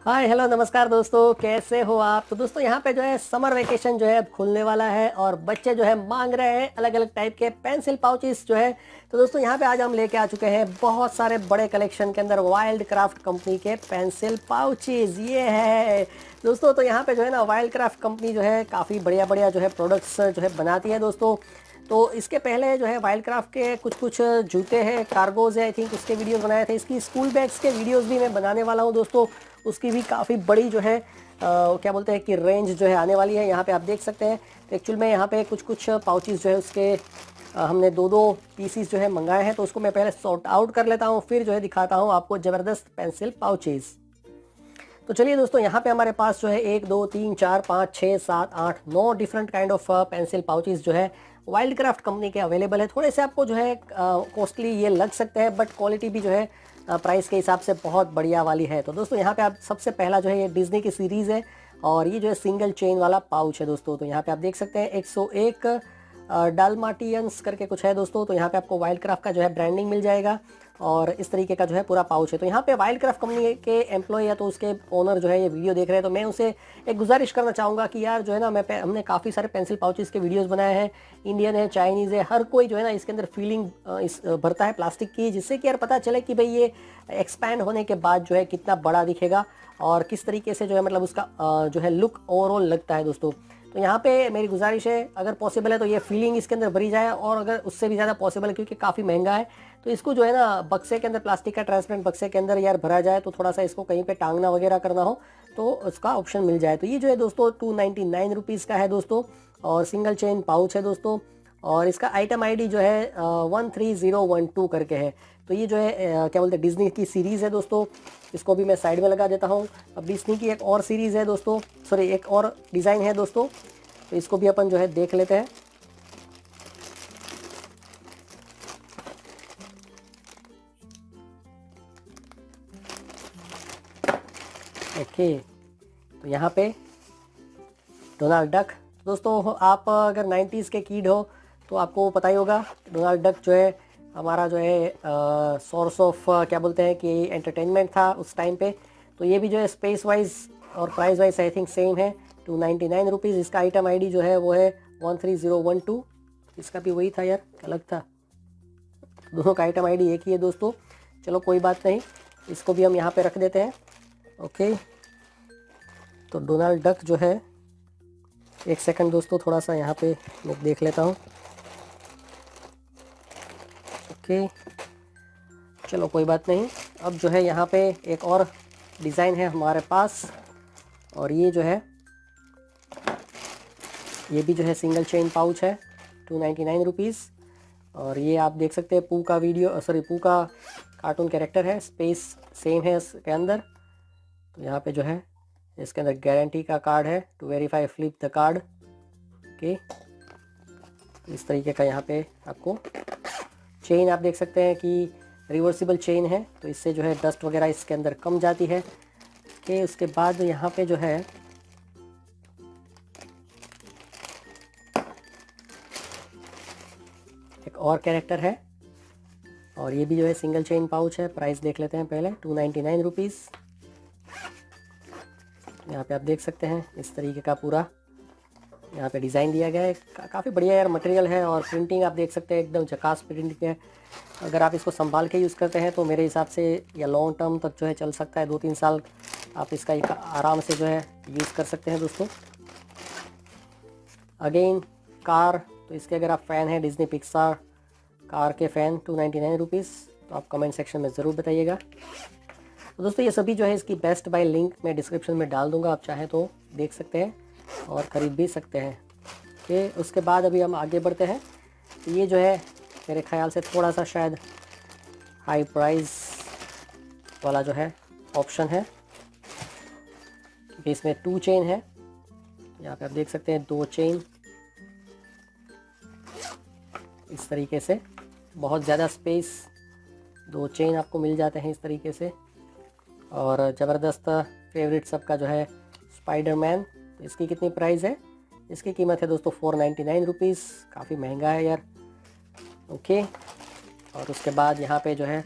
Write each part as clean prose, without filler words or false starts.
Hi hello नमस्कार दोस्तों, कैसे हो आप। तो दोस्तों यहाँ पे जो है समर वेकेशन जो है अब खुलने वाला है और बच्चे जो है मांग रहे हैं अलग अलग टाइप के पेंसिल पाउचेस जो है। तो दोस्तों यहाँ पे आज हम लेके आ चुके हैं बहुत सारे बड़े कलेक्शन के अंदर वाइल्ड क्राफ्ट कंपनी के पेंसिल पाउचेस ये है दोस्तों। तो यहाँ पे जो है ना वाइल्ड क्राफ्ट कंपनी जो है काफ़ी बढ़िया बढ़िया जो है प्रोडक्ट्स जो है बनाती है दोस्तों। तो इसके पहले जो है वाइल्ड क्राफ्ट के कुछ कुछ जूते हैं, कार्गोज है, आई थिंक उसके वीडियोस बनाए थे। इसकी स्कूल बैग्स के वीडियोस भी मैं बनाने वाला हूँ दोस्तों। उसकी भी काफ़ी बड़ी जो है क्या बोलते हैं कि रेंज जो है आने वाली है। यहाँ पे आप देख सकते हैं। तो एक्चुअल में यहाँ पे कुछ कुछ पाउचेस जो है उसके हमने दो दो पीसीस जो है मंगाए हैं। तो उसको मैं पहले सॉर्ट आउट कर लेता हूँ, फिर जो है दिखाता हूँ आपको ज़बरदस्त पेंसिल पाउचेस। तो चलिए दोस्तों, यहाँ पे हमारे पास जो है 1 2 3 4 5 6 7 8 9 different kind of pencil pouches जो है वाइल्ड क्राफ्ट कंपनी के अवेलेबल है। थोड़े से आपको जो है कॉस्टली ये लग सकते हैं, बट क्वालिटी भी जो है प्राइस के हिसाब से बहुत बढ़िया वाली है। तो दोस्तों यहाँ पे आप सबसे पहला जो है ये डिज्नी की सीरीज़ है और ये जो है सिंगल चेन वाला पाउच है दोस्तों। तो यहाँ पे आप देख सकते हैं 101 डालमाटियंस करके कुछ है दोस्तों। तो यहाँ पे आपको वाइल्ड क्राफ्ट का जो है ब्रांडिंग मिल जाएगा और इस तरीके का जो है पूरा पाउच है। तो यहाँ पे वाइल्ड क्राफ्ट कंपनी के एम्प्लॉय या तो उसके ओनर जो है ये वीडियो देख रहे हैं, तो मैं उनसे एक गुजारिश करना चाहूँगा कि यार जो है ना हमने काफ़ी सारे पेंसिल पाउचेस के वीडियोस बनाए हैं। इंडियन है, चाइनीज़ है, हर कोई जो है ना इसके अंदर फीलिंग भरता है प्लास्टिक की, जिससे कि यार पता चले कि भाई ये एक्सपैंड होने के बाद जो है कितना बड़ा दिखेगा और किस तरीके से जो है मतलब उसका जो है लुक ओवरऑल लगता है दोस्तों। तो यहाँ पे मेरी गुजारिश है, अगर पॉसिबल है तो ये फीलिंग इसके अंदर भरी जाए, और अगर उससे भी ज़्यादा पॉसिबल है क्योंकि काफ़ी महंगा है तो इसको जो है ना बक्से के अंदर, प्लास्टिक का ट्रांसपेरेंट बक्से के अंदर यार भरा जाए, तो थोड़ा सा इसको कहीं पे टांगना वगैरह करना हो तो उसका ऑप्शन मिल जाए। तो ये जो है दोस्तों 299 रुपीज़ का है दोस्तों और सिंगल चेन पाउच है दोस्तों। और इसका आइटम आईडी जो है 13012 करके है। तो ये जो है क्या बोलते हैं डिज्नी की सीरीज़ है दोस्तों। इसको भी मैं साइड में लगा देता हूँ। अब डिज्नी की एक और सीरीज़ है दोस्तों, सॉरी एक और डिज़ाइन है दोस्तों, तो इसको भी अपन जो है देख लेते हैं। ओके, तो यहाँ पे डोनाल्ड डक दोस्तों, आप अगर 90s के किड हो तो आपको पता ही होगा डोनाल्ड डक जो है हमारा जो है सोर्स ऑफ क्या बोलते हैं कि एंटरटेनमेंट था उस टाइम पे। तो ये भी जो है स्पेस वाइज और price wise I think same है, 299 रुपीज़। इसका आइटम आईडी जो है वो है 13012। इसका भी वही था यार, अलग था, दोनों का आइटम आईडी एक ही है दोस्तों। चलो कोई बात नहीं, इसको भी हम यहाँ पे रख देते हैं। ओके, तो डोनाल्ड डक जो है, एक सेकंड दोस्तों, थोड़ा सा यहाँ पे मैं देख लेता हूँ। ओके, चलो कोई बात नहीं। अब जो है यहाँ पे एक और डिज़ाइन है हमारे पास, और ये जो है ये भी जो है सिंगल चेन पाउच है, 299 रुपीज़। और ये आप देख सकते हैं पू का वीडियो, सॉरी पू का कार्टून कैरेक्टर है, स्पेस सेम है इसके अंदर। तो यहाँ पे जो है इसके अंदर गारंटी का कार्ड है, to verify flip the card. Okay, इस तरीके का यहाँ पे आपको चेन आप देख सकते हैं कि रिवर्सिबल चेन है, तो इससे जो है डस्ट वगैरह इसके अंदर कम जाती है। ओके, उसके बाद यहाँ पे जो है एक और कैरेक्टर है, और ये भी जो है सिंगल चेन पाउच है। प्राइस देख लेते हैं पहले, 299 रुपीज़। यहाँ पे आप देख सकते हैं इस तरीके का पूरा यहाँ पे डिज़ाइन दिया गया है। काफ़ी बढ़िया यार मटेरियल है, और प्रिंटिंग आप देख सकते हैं एकदम झकास प्रिंटिंग है। अगर आप इसको संभाल के यूज़ करते हैं तो मेरे हिसाब से या लॉन्ग टर्म तक जो है चल सकता है, 2-3 साल आप इसका एक आराम से जो है यूज़ कर सकते हैं दोस्तों। अगेन कार, तो इसके अगर आप फ़ैन हैं डिज्नी पिक्सार कार के फ़ैन, 299 रुपीज़, तो आप कमेंट सेक्शन में ज़रूर बताइएगा। तो दोस्तों ये सभी जो है इसकी बेस्ट बाय लिंक मैं डिस्क्रिप्शन में डाल दूंगा, आप चाहें तो देख सकते हैं और ख़रीद भी सकते हैं। ओके, उसके बाद अभी हम आगे बढ़ते हैं। तो ये जो है मेरे ख्याल से थोड़ा सा शायद हाई प्राइस वाला जो है ऑप्शन है, क्योंकि इसमें 2 चेन है। यहाँ पे आप देख सकते हैं 2 चेन इस तरीके से, बहुत ज़्यादा स्पेस, 2 चेन आपको मिल जाते हैं इस तरीके से। और ज़बरदस्त फेवरेट सबका जो है स्पाइडरमैन, तो इसकी कितनी प्राइस है? इसकी कीमत है दोस्तों 499 रुपीज़, काफ़ी महंगा है यार। ओके, और उसके बाद यहाँ पे जो है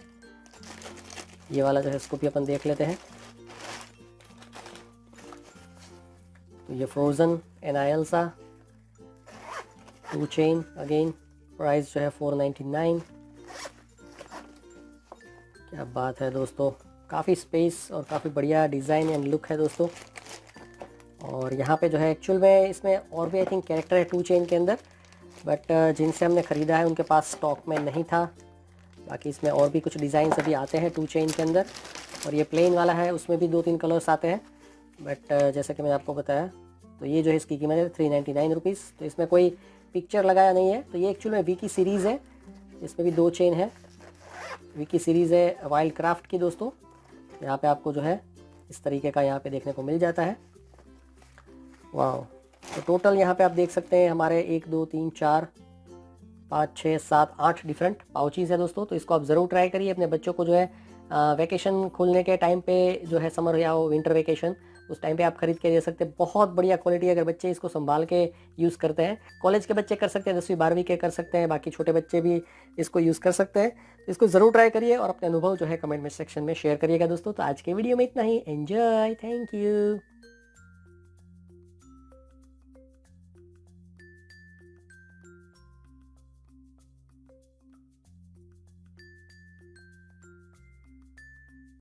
ये वाला जो है इसको भी अपन देख लेते हैं। ये फ्रोज़न एनायल्सा 2 चेन अगेन, प्राइस जो है 499। क्या बात है दोस्तों, काफ़ी स्पेस और काफ़ी बढ़िया डिज़ाइन एंड लुक है दोस्तों। और यहाँ पे जो है एक्चुअल में इसमें और भी आई थिंक कैरेक्टर है 2 चेन के अंदर, बट जिनसे हमने ख़रीदा है उनके पास स्टॉक में नहीं था। बाकी इसमें और भी कुछ डिज़ाइन अभी आते हैं 2 चेन के अंदर, और ये प्लेन वाला है उसमें भी 2-3 कलर्स आते हैं। बट जैसा कि मैंने आपको बताया, तो ये जो है इसकी कीमत है 399 रुपीज़। तो इसमें कोई पिक्चर लगाया नहीं है। तो ये एक्चुअल में वी की सीरीज़ है, इसमें भी 2 चेन है। वी की सीरीज़ है वाइल्ड क्राफ्ट की दोस्तों। यहाँ पे आपको जो है इस तरीके का यहाँ पे देखने को मिल जाता है। वाह, तो टोटल यहाँ पे आप देख सकते हैं हमारे 1 2 3 4 5 6 7 8 डिफरेंट पाउचीज़ है दोस्तों। तो इसको आप ज़रूर ट्राई करिए अपने बच्चों को जो है वैकेशन खुलने के टाइम पे जो है, समर या विंटर वैकेशन, उस टाइम पे आप खरीद के दे सकते हैं। बहुत बढ़िया क्वालिटी, अगर बच्चे इसको संभाल के यूज़ करते हैं। कॉलेज के बच्चे कर सकते हैं, 10वीं 12वीं के कर सकते हैं, बाकी छोटे बच्चे भी इसको यूज़ कर सकते हैं। तो इसको ज़रूर ट्राई करिए और अपने अनुभव जो है कमेंट में सेक्शन में शेयर करिएगा दोस्तों। तो आज के वीडियो में इतना ही। Enjoy, thank you.